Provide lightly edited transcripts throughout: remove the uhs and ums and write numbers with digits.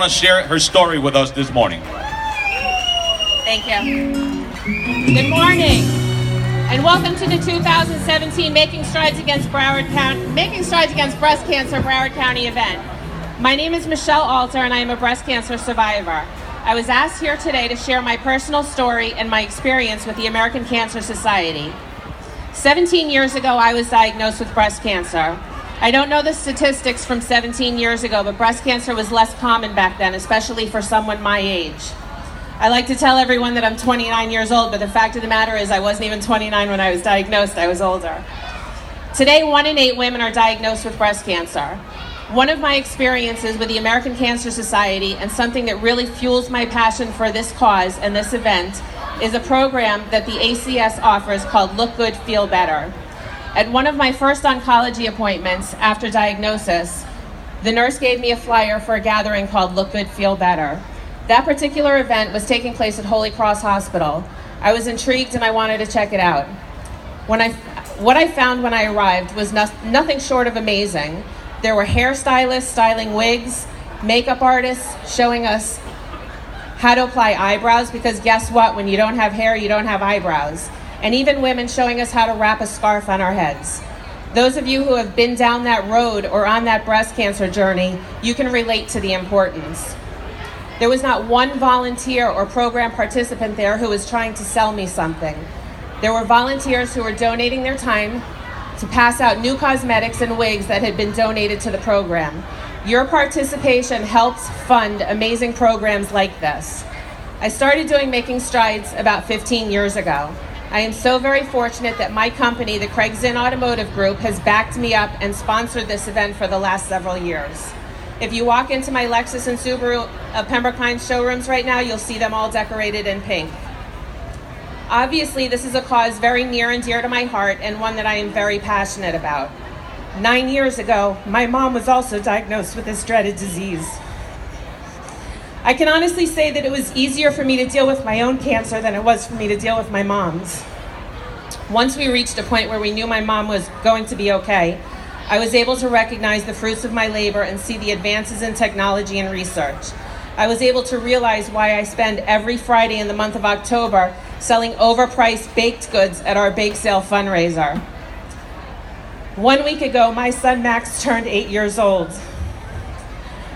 Want to share her story with us this morning. Thank you. Good morning, and welcome to the 2017 Making Strides Against Breast Cancer Broward County event. My name is Michele, and I am a breast cancer survivor. I was asked here today to share my personal story and my experience with the American Cancer Society. 17 years ago, I was diagnosed with breast cancer. I don't know the statistics from 17 years ago, but breast cancer was less common back then, especially for someone my age. I like to tell everyone that I'm 29 years old, but the fact of the matter is I wasn't even 29 when I was diagnosed. I was older. Today, 1 in 8 women are diagnosed with breast cancer. One of my experiences with the American Cancer Society, and something that really fuels my passion for this cause and this event, is a program that the ACS offers called Look Good, Feel Better. At one of my first oncology appointments after diagnosis, the nurse gave me a flyer for a gathering called Look Good, Feel Better. That particular event was taking place at Holy Cross Hospital. I was intrigued and I wanted to check it out. What I found when I arrived was nothing short of amazing. There were hairstylists styling wigs, makeup artists showing us how to apply eyebrows, because guess what? When you don't have hair, you don't have eyebrows. And even women showing us how to wrap a scarf on our heads. Those of you who have been down that road or on that breast cancer journey, you can relate to the importance. There was not one volunteer or program participant there who was trying to sell me something. There were volunteers who were donating their time to pass out new cosmetics and wigs that had been donated to the program. Your participation helps fund amazing programs like this. I started doing Making Strides about 15 years ago. I am so very fortunate that my company, the Craig Zinn Automotive Group, has backed me up and sponsored this event for the last several years. If you walk into my Lexus and Subaru of Pembroke Pines showrooms right now, you'll see them all decorated in pink. Obviously, this is a cause very near and dear to my heart, and one that I am very passionate about. 9 years ago, my mom was also diagnosed with this dreaded disease. I can honestly say that it was easier for me to deal with my own cancer than it was for me to deal with my mom's. Once we reached a point where we knew my mom was going to be okay, I was able to recognize the fruits of my labor and see the advances in technology and research. I was able to realize why I spend every Friday in the month of October selling overpriced baked goods at our bake sale fundraiser. 1 week ago, my son Max turned 8 years old.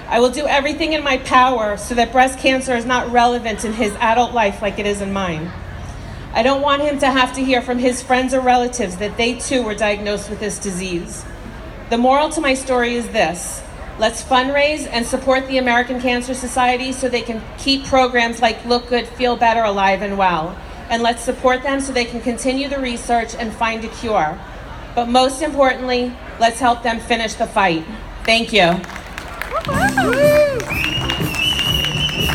I will do everything in my power so that breast cancer is not relevant in his adult life like it is in mine. I don't want him to have to hear from his friends or relatives that they too were diagnosed with this disease. The moral to my story is this: let's fundraise and support the American Cancer Society so they can keep programs like Look Good, Feel Better alive and well. And let's support them so they can continue the research and find a cure. But most importantly, let's help them finish the fight. Thank you. Woo!